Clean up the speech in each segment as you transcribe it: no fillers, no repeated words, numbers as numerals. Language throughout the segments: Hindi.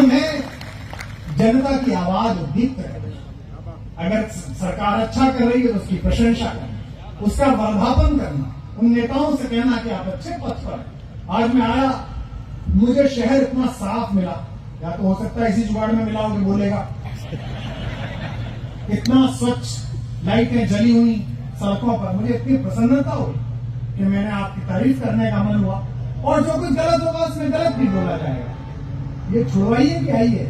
काम है जनता की आवाज दीप्त करना। अगर सरकार अच्छा कर रही है तो उसकी प्रशंसा करना, उसका वर्धापन करना, उन नेताओं से कहना कि आप अच्छे पथ पर। आज मैं आया, मुझे शहर इतना साफ मिला, या तो हो सकता है इसी जुगाड़ में मिला हो कि बोलेगा, इतना स्वच्छ, लाइटें जली हुई सड़कों पर, मुझे इतनी प्रसन्नता हुई कि मैंने आपकी तारीफ करने का मन हुआ। और जो कुछ गलत होगा उसमें गलत भी बोला जाएगा, ये छुड़वाइए कि आइए,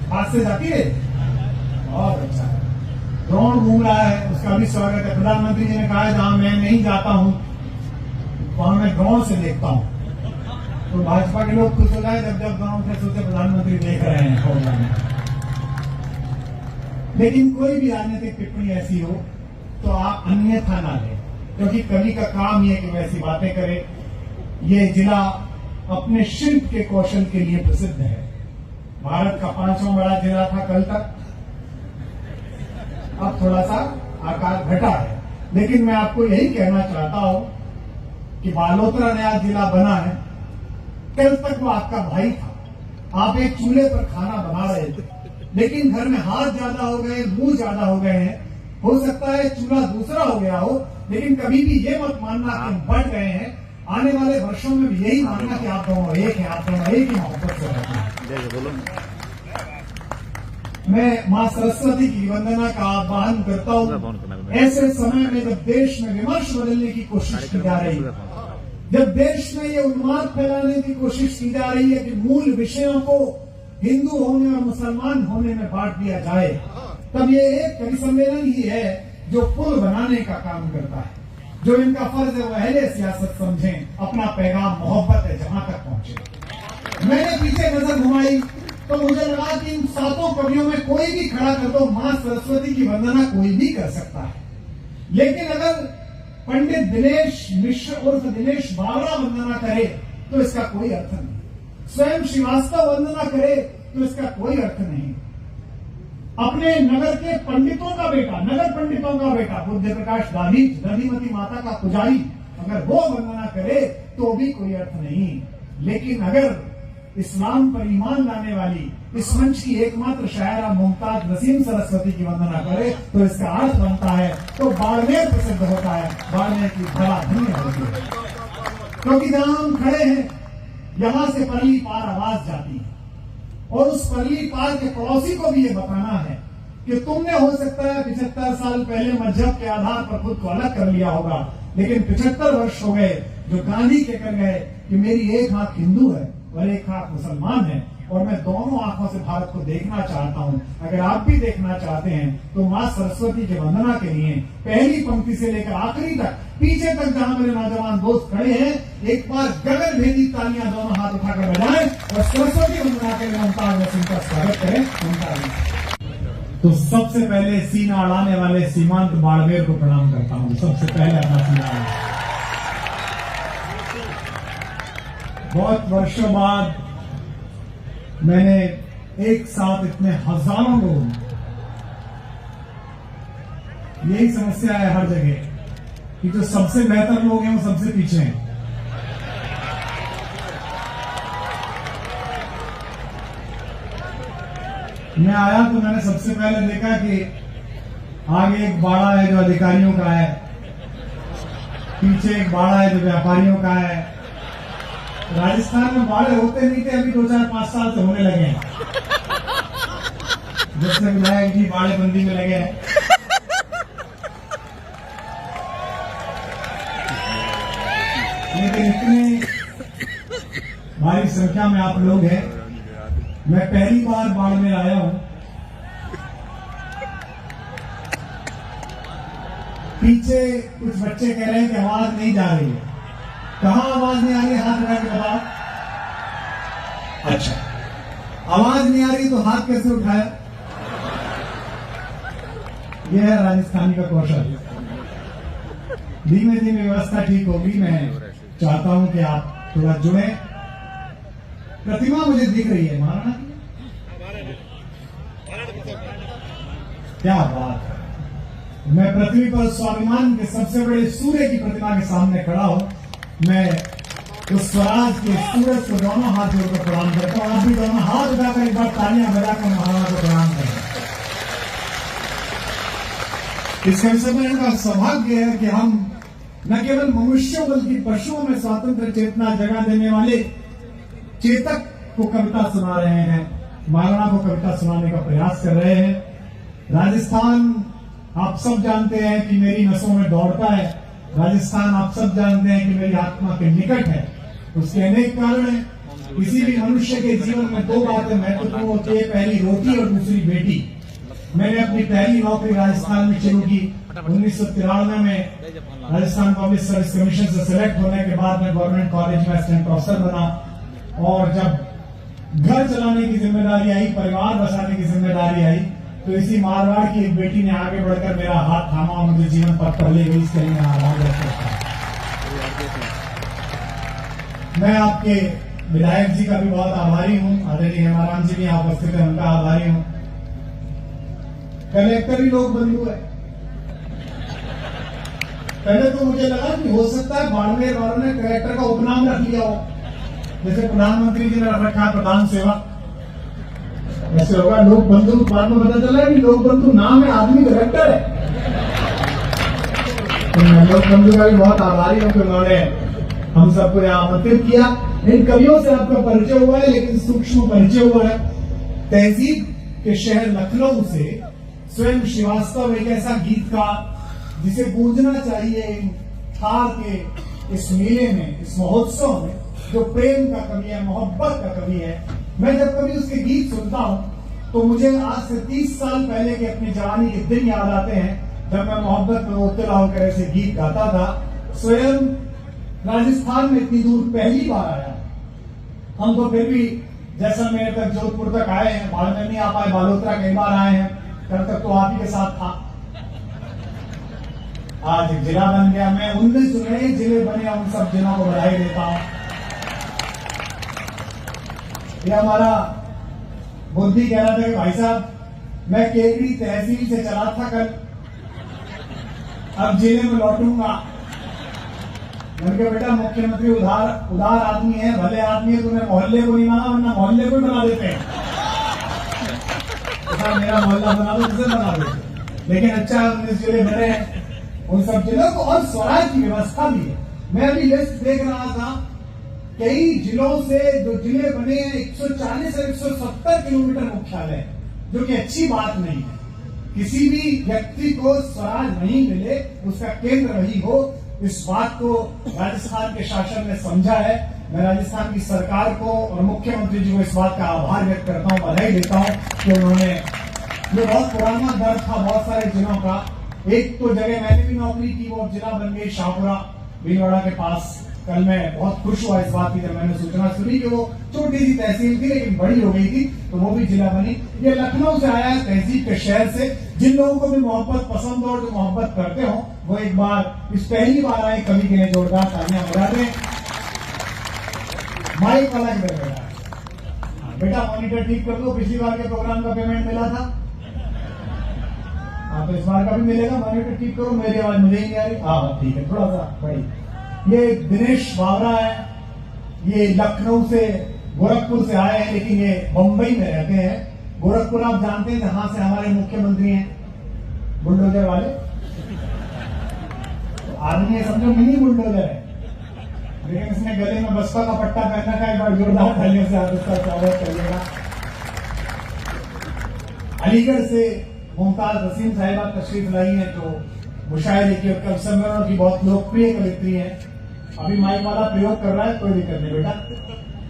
हाथ से जाती है। बहुत अच्छा है, ड्रोन घूम रहा है, उसका भी स्वागत है। प्रधानमंत्री जी ने कहा है जहां मैं नहीं जाता हूं वहां मैं ड्रोन से देखता हूं, तो भाजपा के लोग खुश हो जाए जब जब ड्रोन से सोचे प्रधानमंत्री देख रहे हैं। लेकिन कोई भी राजनीतिक टिप्पणी ऐसी हो तो आप अन्यथा ना लें, क्योंकि कवि का काम यह कि वैसी बातें करे। ये जिला अपने शिल्प के कौशल के लिए प्रसिद्ध है। भारत का 5वां बड़ा जिला था कल तक, अब थोड़ा सा आकार घटा है। लेकिन मैं आपको यही कहना चाहता हूं कि बालोतरा नया जिला बना है, कल तक वो आपका भाई था। आप एक चूल्हे पर खाना बना रहे थे, लेकिन घर में हाथ ज्यादा हो गए, मुंह ज्यादा हो गए हैं। हो सकता है चूल्हा दूसरा हो गया हो, लेकिन कभी भी ये मत मानना कि हम बढ़ गए हैं। आने वाले वर्षों में भी यही मानना कि आप दोनों एक हैं, आप दोनों एक ही मोहब्बत से रहते हैं। मैं मां सरस्वती की वंदना का आह्वान करता हूं। ऐसे समय में जब देश में विमर्श बदलने की कोशिश की जा रही है, जब देश में ये उन्माद फैलाने की कोशिश की जा रही है कि मूल विषयों को हिंदू होने और मुसलमान होने में बांट दिया जाए, तब ये एक कवि सम्मेलन ही है जो पुल बनाने का काम करता है। जो इनका फर्ज है वो अहले सियासत समझें, अपना पैगाम मोहब्बत है जहां तक पहुंचे। मैंने पीछे नजर घुमाई तो मुझे लगा कि इन 7 कवियों में कोई भी खड़ा कर दो, मां सरस्वती की वंदना कोई भी कर सकता है। लेकिन अगर पंडित दिनेश मिश्र उर्फ दिनेश बावरा वंदना करे तो इसका कोई अर्थ नहीं। स्वयं श्रीवास्तव वंदना करे तो इसका कोई अर्थ नहीं। अपने नगर के पंडितों का बेटा, नगर पंडितों का बेटा बुद्ध प्रकाश दादी, दधिमती माता का पुजारी, अगर वो वंदना करे तो भी कोई अर्थ नहीं। लेकिन अगर इस्लाम पर ईमान लाने वाली इस मंच की एकमात्र शायरा मुमताज नसीम सरस्वती की वंदना करे तो इसका अर्थ बनता है, तो बाड़मेर प्रसिद्ध होता है, बाड़मेर की धरा धन्य होती है। क्योंकि जहां हम खड़े हैं यहां से परली पार आवाज जाती है, और उस परली पार के पड़ोसी को भी ये बताना है कि तुमने हो सकता है 75 साल पहले मजहब के आधार पर खुद को अलग कर लिया होगा, लेकिन 75 वर्ष हो गए जो गांधी कहकर गए कि मेरी एक आंख हिंदू है और एक आंख मुसलमान है, और मैं दोनों आंखों से भारत को देखना चाहता हूं। अगर आप भी देखना चाहते हैं तो मां सरस्वती की वंदना के लिए पहली पंक्ति से लेकर आखिरी तक, पीछे तक जहां मेरे नौजवान दोस्त खड़े हैं, एक बार गगन भेदी तालियां दोनों हाथ उठाकर बजाएं और सरस्वती वंदना के लिए मुमताज नसीम का स्वागत करें। तो सबसे पहले सीना अड़ाने वाले सीमांत बाड़मेर को प्रणाम करता हूं। सबसे पहले अपना सीना, बहुत वर्षों बाद मैंने एक साथ इतने हजारों लोग, यही समस्या है हर जगह कि जो सबसे बेहतर लोग हैं वो सबसे पीछे हैं। मैं आया तो मैंने सबसे पहले देखा कि आगे एक बाड़ा है जो अधिकारियों का है, पीछे एक बाड़ा है जो व्यापारियों का है। राजस्थान में बाढ़ होते नहीं थे, अभी 2-4-5 साल से होने लगे हैं, जब से विधायक जी बाड़ेबंदी में लगे हैं। लेकिन इतनी भारी संख्या में आप लोग हैं, मैं पहली बार बाढ़ में आया हूं। पीछे कुछ बच्चे कह रहे हैं कि आवाज नहीं जा रही है। कहां आवाज नहीं आ रही है? हाथ उठा के बताओ। अच्छा, आवाज नहीं आ रही तो हाथ कैसे उठाया? यह है राजस्थानी का कौशल। धीमे धीमे व्यवस्था ठीक होगी। मैं चाहता हूं कि आप थोड़ा जुड़े। प्रतिमा मुझे दिख रही है महाराणा की, क्या बात है। मैं पृथ्वी पर स्वाभिमान के सबसे बड़े सूर्य की प्रतिमा के सामने खड़ा हूं। मैं तो स्वराज के सूरज को दोनों हाथ जोड़कर प्रणाम करता हूं। आप भी दोनों हाथ उठाकर एक बार तालियां बजाकर महाराणा को प्रणाम करें। इस अवसर में इनका सौभाग्य है कि हम न केवल मनुष्यों बल्कि पशुओं में स्वतंत्र चेतना जगा देने वाले चेतक को कविता सुना रहे हैं, महाराणा को कविता सुनाने का प्रयास कर रहे हैं। राजस्थान आप सब जानते हैं कि मेरी नसों में दौड़ता है। राजस्थान आप सब जानते हैं कि मेरी आत्मा के निकट है। उसके अनेक कारण हैं। किसी भी मनुष्य के जीवन में दो बातें महत्वपूर्ण होती है, पहली रोटी और दूसरी बेटी। मैंने अपनी पहली नौकरी राजस्थान में शुरू की 1993 में। राजस्थान पब्लिक सर्विस कमीशन से सिलेक्ट होने के बाद मैं गवर्नमेंट कॉलेज में असिस्टेंट प्रोफेसर बना। और जब घर चलाने की जिम्मेदारी आई, परिवार बसाने की जिम्मेदारी आई, तो इसी मारवाड़ की एक बेटी ने आगे बढ़कर मेरा हाथ थामा और मुझे जीवन पथ पर ले गई। इसके लिए मैं आभार व्यक्त करता हूं। मैं आपके विधायक जी का भी बहुत आभारी हूं। आदरणीय हेमाराम जी भी यहाँ उपस्थित है, उनका आभारी हूं। कलेक्टर ही लोग बंधु है। पहले तो मुझे लगा कि हो सकता है बाड़मेर वालों ने कलेक्टर का उपनाम रख लिया हो, जैसे प्रधानमंत्री जी ने रख रखा प्रधान सेवा, ऐसे होगा लोक बंधु। बाद में पता चला कि लोक बंधु नाम है, आदमी कलेक्टर है। तो मैं लोक बंधु का भी बहुत आभारी हूं कि उन्होंने हम सबको यहाँ आमंत्रित किया। इन कवियों से आपका परिचय हुआ है, लेकिन सूक्ष्म परिचय हुआ है। तहजीब के शहर लखनऊ से स्वयं श्रीवास्तव एक ऐसा गीतकार जिसे गूंजना चाहिए इन थार के इस मेले में, इस महोत्सव में, जो प्रेम का कवि है, मोहब्बत का कवि है। मैं जब कभी उसके गीत सुनता हूं तो मुझे आज से 30 साल पहले के अपनी जवानी के दिन याद आते हैं, जब मैं मोहब्बत में मुब्तला होकर ऐसे गीत गाता था। स्वयं राजस्थान में इतनी दूर पहली बार आया। हम तो फिर भी जैसलमेर तक, जोधपुर तक आए हैं, बाड़मेर नहीं आ पाए, बालोतरा कई बार आए हैं। कल तक तो आप ही के साथ था। आज एक जिला बन गया। मैं 19 नए जिले बने, उन सब जिलों को बधाई देता हूं। ये हमारा बुद्धि कह रहा था कि भाई साहब मैं केकड़ी तहसील से चला था कल, अब जिले में लौटूंगा। मैंने बेटा मुख्यमंत्री उदार आदमी है, भले आदमी है, तूने मोहल्ले को नहीं माना, वरना मोहल्ले को बना देते हैं। तो मेरा मोहल्ला बना दो, तुझे बना देते। लेकिन अच्छा 19 जिले बने हैं, उन सब जिलों को और स्वराज की व्यवस्था भी है। मैं अभी लिस्ट देख रहा था, कई जिलों से जो जिले बने हैं 140 और 170 किलोमीटर मुख्यालय, जो कि अच्छी बात नहीं है। किसी भी व्यक्ति को स्वराज नहीं मिले, उसका केंद्र वही हो, इस बात को राजस्थान के शासन ने समझा है। मैं राजस्थान की सरकार को और मुख्यमंत्री जी को इस बात का आभार व्यक्त करता हूं, बधाई देता हूं कि उन्होंने, ये बहुत पुराना दर्द था बहुत सारे जिलों का। एक तो जगह मैंने भी नौकरी की, वो जिला बन गई शाहपुरा भीलवाड़ा के पास। कल मैं बहुत खुश हुआ इस बात की जब मैंने सूचना सुनी कि वो छोटी सी तहसील थी लेकिन बड़ी हो गई थी, तो वो भी जिला बनी। ये लखनऊ से आया है, तहजीब के शहर से। जिन लोगों को भी मोहब्बत पसंद हो और जो मोहब्बत करते हो, वो एक बार इस पहली बार आए कवि के लिए जोरदार तालियां बजा दें। माइक वाला किधर बेटा? बेटा मॉनिटर ठीक कर दो, पिछली बार के प्रोग्राम का पेमेंट मिला था। हाँ, तो इस बार का भी मिलेगा। मॉनिटर ठीक करो, मेरी आवाज मुझे ही नहीं आ रही। हाँ ठीक है, थोड़ा सा बड़ी। ये दिनेश बावरा है, ये लखनऊ से, गोरखपुर से आए हैं, लेकिन ये मुंबई में रहते हैं। गोरखपुर आप जानते हैं जहां से हमारे मुख्यमंत्री हैं, बुलडोजर वाले। तो आदमी समझो मिनी बुलडोजर है, लेकिन इसने गले में बसपा का पट्टा पहना था। एक बार जोरदार तालियों से आप इसका स्वागत करिएगा। अलीगढ़ से मुमताज हसीन साहिबा तशरीफ लाई है, जो मुशायरे की और कवि सम्मेलनों की बहुत लोकप्रिय कवित्री है। अभी माइक वाला प्रयोग कर रहा है, कोई दिक्कत नहीं बेटा,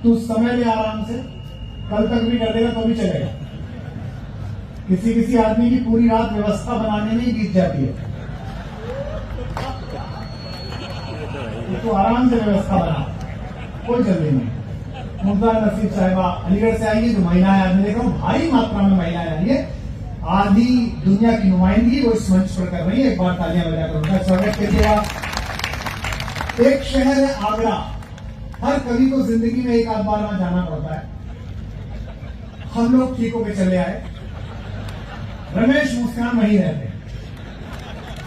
तू समय ले आराम से, कल तक भी कर देगा तो भी चलेगा। किसी किसी आदमी की पूरी रात व्यवस्था बनाने में ही बीत जाती है, तो आराम से व्यवस्था बना, कोई जल्दी नहीं। मुमताज नसीब साहिबा अलीगढ़ से आएंगी, जो महिलाएं आज देखा हूं भारी मात्रा में महिलाएं आ रही है। आधी दुनिया की नुमाइंदगी वो इस मंच पर कर रही है। एक बार तालियां बजाकर उनका स्वागत कीजिएगा। एक शहर है आगरा। हर कवि को जिंदगी में एक आध बार वहां जाना पड़ता है। हम लोग ठीक होकर चले आए। रमेश मुस्कान वहीं रहते हैं।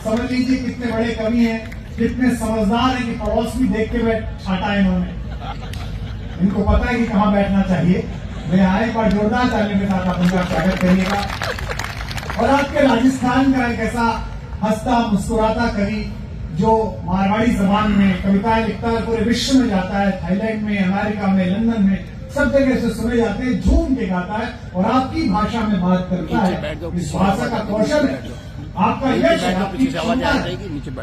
समझ लीजिए कितने बड़े कवि हैं, कितने समझदार हैं कि पड़ोस भी देख के छाटा है इन्होंने। इनको पता है कि कहां बैठना चाहिए। मैं आए एक बार जोरदार तालियों के साथ आप उनका स्वागत करिएगा। और आपके राजस्थान का एक ऐसा हंसता मुस्कुराता कवि जो मारवाड़ी जबान में कविताएं लिखता है, पूरे विश्व में जाता है, थाईलैंड में, अमेरिका में, लंदन में, सब जगह से सुने जाते हैं, झूम के गाता है और आपकी भाषा में बात करता है। इस भाषा का कौशल है, आपका यश है, आपकी क्षमता है।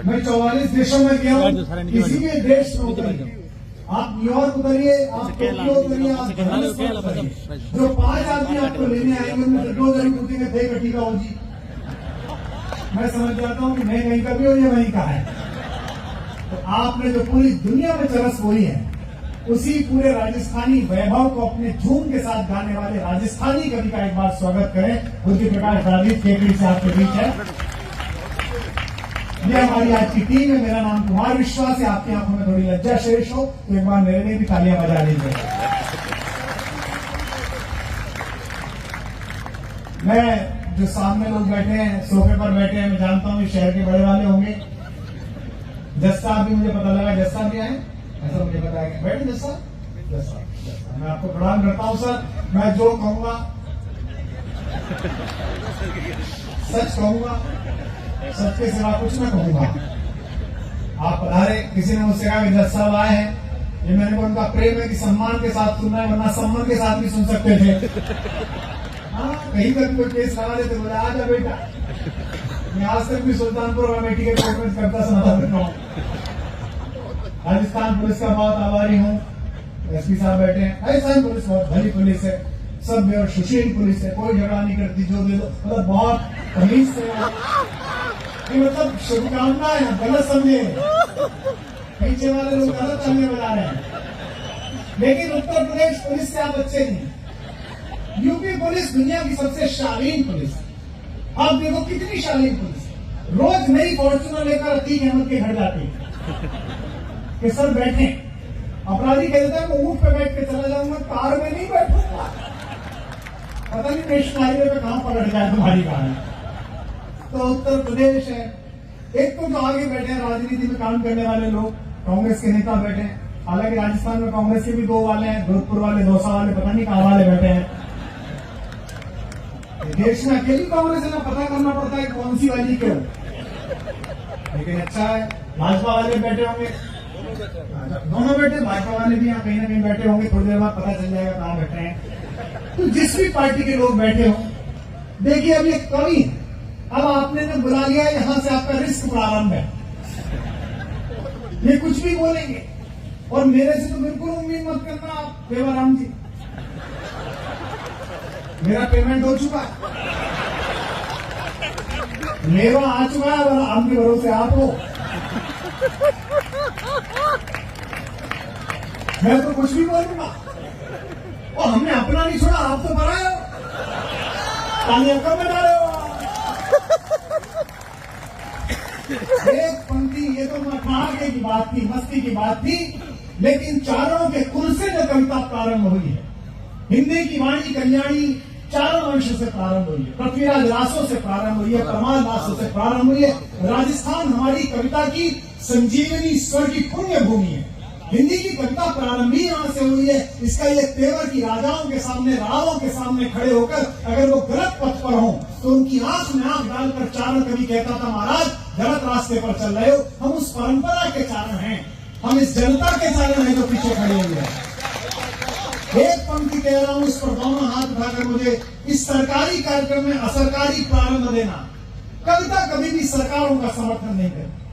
मैं 44 देशों में गया हूँ, किसी भी देश में उतरिए, आप न्यूयॉर्क उतरिए, आप टोक्यो उतरिए, आप जोहान्सबर्ग उतरिए, जो 5 आदमी आपको लेने आएंगे उनमें 2 जन पूछेंगे थे कटी का हो जी। मैं समझ जाता हूँ कि मैं कहीं का भी हो या वहीं का है। तो आपने जो पूरी दुनिया में चरस बोई है, उसी पूरे राजस्थानी वैभव को अपने झूम के साथ गाने वाले राजस्थानी कवि का एक बार स्वागत करें। उनके प्रकाश राजीव केकड़ी से आपके बीच है। ये हमारी आज की टीम है। मेरा नाम कुमार विश्वास है। आपकी आंखों में थोड़ी लज्जा शेष हो तो एक बार मेरे लिए भी तालियां बजा लीजिए। मैं जो सामने लोग बैठे हैं, सोफे पर बैठे हैं, मैं जानता हूं ये शहर के बड़े वाले होंगे। जज साहब भी मुझे पता लगा, जज साहब भी आए, ऐसा मुझे बताया। बैठे जज साहब, मैं आपको प्रणाम करता हूं सर। मैं जो कहूंगा सच कहूंगा, सच के सिवा कुछ न कहूंगा। आप पधारे, किसी ने मुझसे कहा कि जज साहब आए हैं, ये मैंने उनका प्रेम है कि सम्मान के साथ सुनना है, वरना सम्मान के साथ भी सुन सकते थे। हाँ, कहीं तक कोई केस लगा देते, बोले आ जा बेटा। मैं आज तक भी सुल्तानपुर अमेठी के कोर्ट में करता सुना हूँ। राजस्थान पुलिस का बहुत आभारी हूँ। एसपी साहब बैठे हैं, राजस्थान पुलिस बहुत भली पुलिस है, सभ्य और सुशील पुलिस है, कोई झगड़ा नहीं करती, जो दे दो मतलब बहुत तमीज से। मतलब शुभकामनाएं, गलत समझे, पीछे वाले लोग गलत चलने बजा रहे हैं। लेकिन उत्तर प्रदेश पुलिस से आप अच्छे नहीं। यूपी पुलिस दुनिया की सबसे शालीन पुलिस है। आप देखो कितनी शालीन पुलिस है। रोज नई फॉर्च्यूनर लेकर अतीक अहमद के घर जाती है कि सर बैठे। अपराधी कह देता है मैं ऊंट पे बैठ के चला जाऊंगा, कार में नहीं बैठूंगा। पता नहीं नेशनल हाईवे पे कहां पलट जाए तुम्हारी कार। तो उत्तर प्रदेश है। एक तो आगे बैठे हैं राजनीति में काम करने वाले लोग, कांग्रेस के नेता बैठे हैं। हालांकि राजस्थान में कांग्रेस के भी 2 वाले हैं, जोधपुर वाले, दौसा वाले, पता नहीं कहां वाले बैठे हैं। देश में अकेली कांग्रेस है ना, पता करना पड़ता है कौन सी वाली क्यों। लेकिन अच्छा है, भाजपा वाले बैठे होंगे, दोनों बैठे, भाजपा वाले भी यहाँ कहीं ना कहीं बैठे होंगे। थोड़ी देर बाद पता चल जाएगा कहाँ बैठे हैं। तो जिस भी पार्टी के लोग बैठे हों, देखिए अब ये कवि, अब आपने ने बुला लिया, यहां से आपका रिस्क प्रारंभ है। ये कुछ भी बोलेंगे और मेरे से तो बिल्कुल उम्मीद मत करना आप देवाराम जी। मेरा पेमेंट हो चुका है, मेरा आ चुका है और आपके भरोसे आप हो। मैं तो कुछ भी बोलूंगा और हमने अपना नहीं छोड़ा, आप तो बनाए हो, तालियां कब बना रहे हो। एक पंक्ति, ये तो ठहाके की बात थी, मस्ती की बात थी, लेकिन चारों के कुल से जो कविता प्रारंभ हुई है, हिंदी की वाणी कल्याणी चारों वंश से प्रारंभ हुई है, पृथ्वीराज रासों से प्रारंभ हुई है, परमार रासों से प्रारंभ हुई है। राजस्थान हमारी कविता की संजीवनी स्वर की पुण्य भूमि है। हिंदी की कविता प्रारंभ ही यहां से हुई है। इसका ये तेवर की राजाओं के सामने, रावों के सामने खड़े होकर अगर वो गलत पथ पर हों तो उनकी आंख में आंख डालकर चारण कवि कहता था, महाराज गलत रास्ते पर चल रहे हो। हम उस परंपरा के चारण हैं, हम इस जनता के चारण हैं जो पीछे खड़े हुए हैं। एक पंक्ति कह रहा हूं, उस पर दोनों हाथ उठाकर मुझे इस सरकारी कार्यक्रम में असरकारी प्रारंभ देना। कविता कभी भी सरकारों का समर्थन नहीं करती।